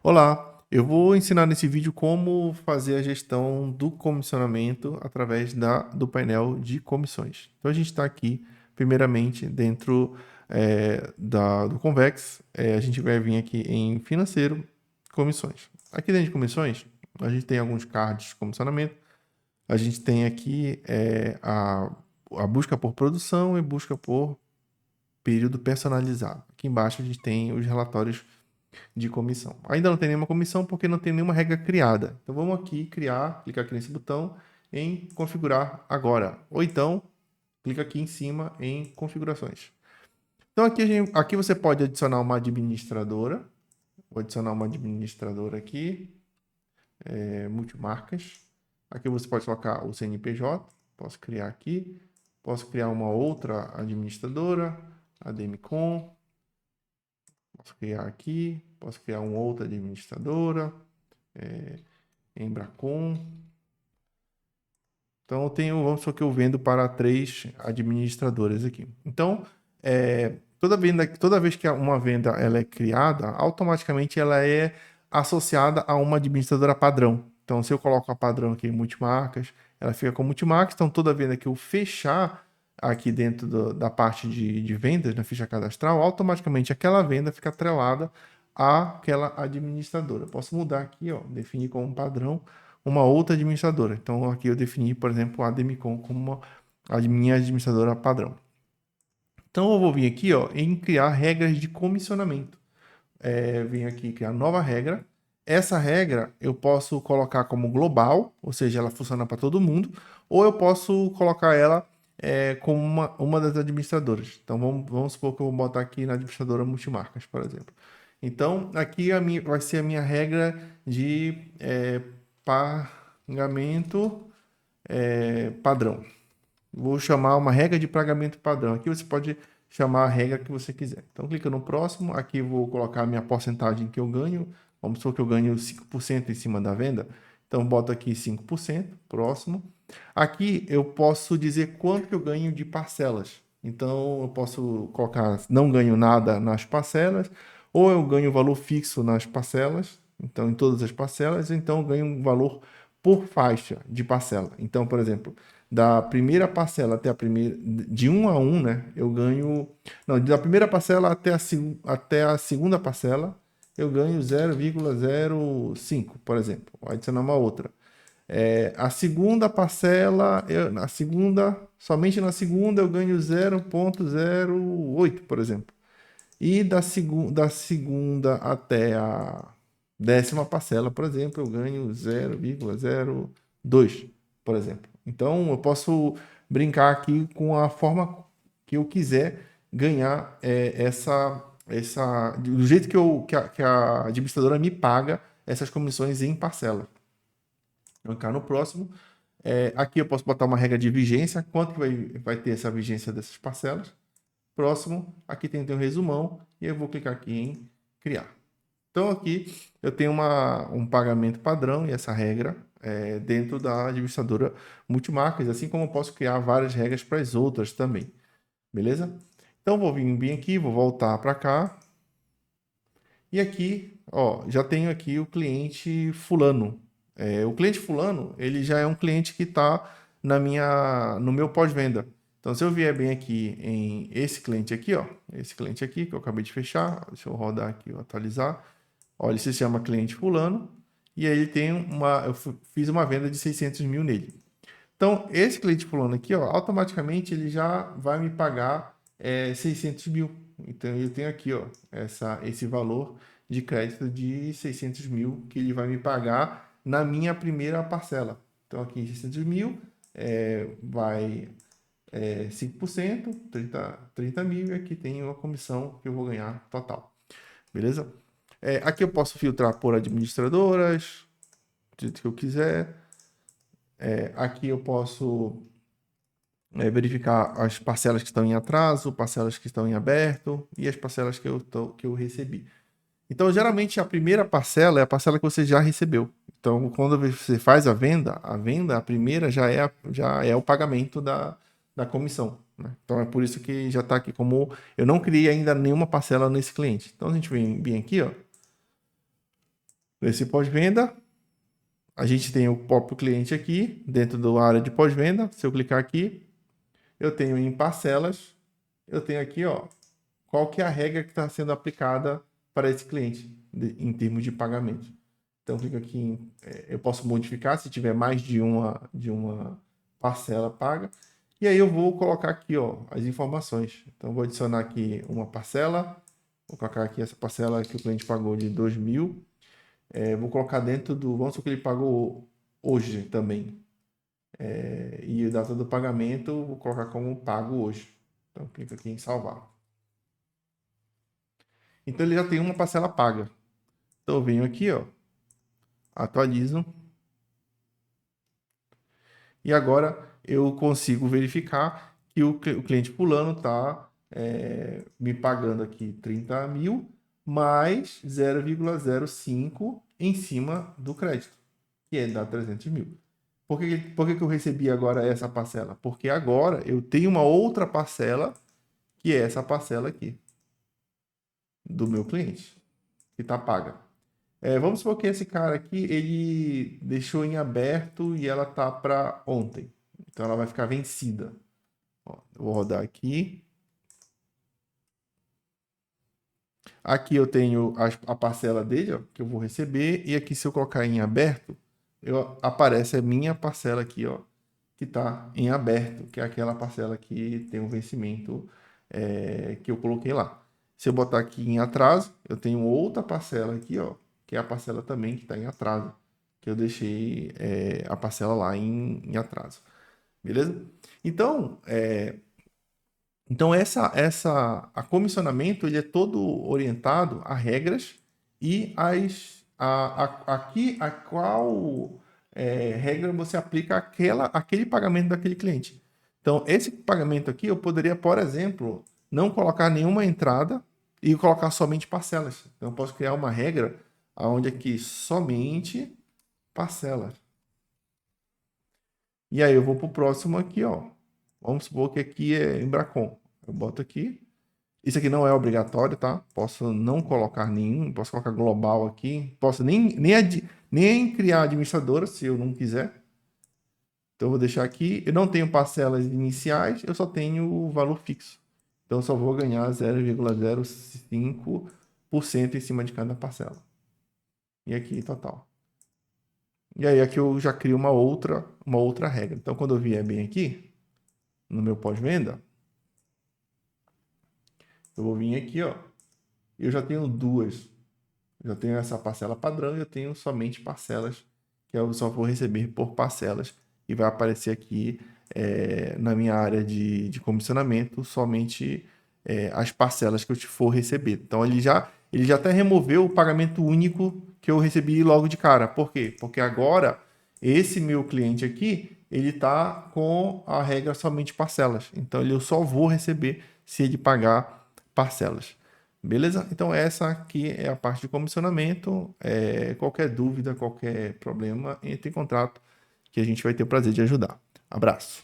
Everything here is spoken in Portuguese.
Olá, eu vou ensinar nesse vídeo como fazer a gestão do comissionamento através do painel de comissões. Então a gente está aqui, primeiramente, dentro do Convex. A gente vai vir aqui em financeiro, comissões. Aqui dentro de comissões, a gente tem alguns cards de comissionamento. A gente tem aqui a busca por produção e busca por período personalizado. Aqui embaixo a gente tem os relatórios de comissão. Ainda não tem nenhuma comissão porque não tem nenhuma regra criada. Então vamos aqui criar, clicar aqui nesse botão em configurar agora. Ou então, clica aqui em cima em configurações. Então aqui você pode adicionar uma administradora. Vou adicionar uma administradora aqui, multimarcas. Aqui você pode colocar o CNPJ. Posso criar aqui. Posso criar uma outra administradora, a Demicon. Posso criar aqui, posso criar uma outra administradora, Embracon. Então, vamos supor que eu vendo para 3 administradoras aqui. Então, toda vez que uma venda ela é criada, automaticamente ela é associada a uma administradora padrão. Então, se eu coloco a padrão aqui em multimarcas, ela fica com multimarcas. Então, toda venda que eu fechar aqui dentro da parte de vendas, na ficha cadastral, automaticamente aquela venda fica atrelada àquela administradora. Posso mudar aqui, ó, definir como padrão uma outra administradora. Então, aqui eu defini, por exemplo, a Demicon como a minha administradora padrão. Então, eu vou vir aqui, ó, em criar regras de comissionamento. Venho aqui criar nova regra. Essa regra eu posso colocar como global, ou seja, ela funciona para todo mundo, ou eu posso colocar ela como uma das administradoras. Então, vamos supor que eu vou botar aqui na administradora multimarcas, por exemplo. Então, aqui vai ser a minha regra de pagamento padrão. Vou chamar uma regra de pagamento padrão. Aqui você pode chamar a regra que você quiser. Então, clica no próximo. Aqui vou colocar a minha porcentagem que eu ganho. Vamos supor que eu ganho 5% em cima da venda. Então, boto aqui 5%. Próximo. Aqui eu posso dizer quanto que eu ganho de parcelas. Então, eu posso colocar não ganho nada nas parcelas, ou eu ganho valor fixo nas parcelas, então em todas as parcelas, então eu ganho um valor por faixa de parcela. Então, por exemplo, da primeira parcela até a primeira, de 1 a 1, né, eu ganho, não, da primeira parcela até a segunda parcela, eu ganho 0,05, por exemplo. Vou adicionar uma outra. A segunda parcela, somente na segunda eu ganho 0,08, por exemplo. E da segunda até a 10ª parcela, por exemplo, eu ganho 0,02, por exemplo. Então, eu posso brincar aqui com a forma que eu quiser ganhar do jeito que a administradora me paga essas comissões em parcela. Vou clicar no próximo. Aqui eu posso botar uma regra de vigência, quanto que vai ter essa vigência dessas parcelas. Próximo, aqui tem um resumão e eu vou clicar aqui em criar. Então aqui eu tenho um pagamento padrão e essa regra dentro da administradora multimarcas, assim como eu posso criar várias regras para as outras também. Beleza? Então vou vir bem aqui, vou voltar para cá. E aqui, ó, já tenho aqui o cliente fulano. O cliente fulano, ele já é um cliente que está no meu pós-venda. Então, se eu vier bem aqui em esse cliente aqui, ó, esse cliente aqui que eu acabei de fechar, deixa eu rodar aqui, atualizar. Ó, ele se chama cliente fulano e aí ele tem eu fiz uma venda de 600 mil nele. Então, esse cliente fulano aqui, ó, automaticamente ele já vai me pagar 600 mil. Então, eu tenho aqui, ó, esse valor de crédito de 600 mil que ele vai me pagar na minha primeira parcela. Então, aqui 600 mil vai 5%, 30 mil, e aqui tem uma comissão que eu vou ganhar total. Beleza? Aqui eu posso filtrar por administradoras, do jeito que eu quiser. Aqui eu posso verificar as parcelas que estão em atraso, parcelas que estão em aberto e as parcelas que eu recebi. Então, geralmente, a primeira parcela é a parcela que você já recebeu. Então, quando você faz a primeira já é o pagamento da comissão, né? Então, é por isso que já está aqui como eu não criei ainda nenhuma parcela nesse cliente. Então, a gente vem aqui, ó, Nesse pós-venda, a gente tem o próprio cliente aqui, dentro da área de pós-venda. Se eu clicar aqui, eu tenho em parcelas, eu tenho aqui, ó, qual que é a regra que está sendo aplicada para esse cliente em termos de pagamento. Então, clico aqui eu posso modificar se tiver mais de uma parcela paga. E aí eu vou colocar aqui, ó, as informações. Então, vou adicionar aqui uma parcela. Vou colocar aqui essa parcela que o cliente pagou de 2.000. Vou colocar dentro do... Vamos supor que ele pagou hoje também. E a data do pagamento, vou colocar como pago hoje. Então, clico aqui em salvar. Então, ele já tem uma parcela paga. Então, eu venho aqui, ó, atualizo. E agora eu consigo verificar que o cliente fulano está me pagando aqui 30.000 mais 0,05 em cima do crédito, que é dar 300.000. Por que eu recebi agora essa parcela? Porque agora eu tenho uma outra parcela, que é essa parcela aqui, do meu cliente, que está paga. Vamos supor que esse cara aqui, ele deixou em aberto e ela tá para ontem. Então ela vai ficar vencida. Ó, eu vou rodar aqui. Aqui eu tenho a parcela dele, ó, que eu vou receber. E aqui se eu colocar em aberto, aparece a minha parcela aqui, ó, que está em aberto, que é aquela parcela que tem um vencimento que eu coloquei lá. Se eu botar aqui em atraso, eu tenho outra parcela aqui, ó, que é a parcela também que está em atraso, que eu deixei a parcela lá em atraso. Beleza? Então, a comissionamento ele é todo orientado a regras e aqui a qual regra você aplica aquele pagamento daquele cliente. Então, esse pagamento aqui eu poderia, por exemplo, não colocar nenhuma entrada e colocar somente parcelas. Então, eu posso criar uma regra onde aqui somente parcelas. E aí eu vou para o próximo aqui, ó. Vamos supor que aqui é Embracon. Eu boto aqui. Isso aqui não é obrigatório, tá? Posso não colocar nenhum, posso colocar global aqui. Posso nem criar administradora, se eu não quiser. Então, eu vou deixar aqui. Eu não tenho parcelas iniciais, eu só tenho o valor fixo. Então, eu só vou ganhar 0,05% em cima de cada parcela. E aqui, total. E aí, aqui eu já crio uma outra regra. Então, quando eu vier bem aqui, no meu pós-venda, eu vou vir aqui, ó. Eu já tenho duas. Eu já tenho essa parcela padrão e eu tenho somente parcelas, que eu só vou receber por parcelas. E vai aparecer aqui na minha área de comissionamento somente as parcelas que eu for receber. Então ele já até removeu o pagamento único que eu recebi logo de cara. Por quê? Porque agora esse meu cliente aqui, ele está com a regra somente parcelas. Então eu só vou receber se ele pagar parcelas. Beleza? Então essa aqui é a parte de comissionamento. Qualquer dúvida, qualquer problema, entre em contato que a gente vai ter o prazer de ajudar. Abraço.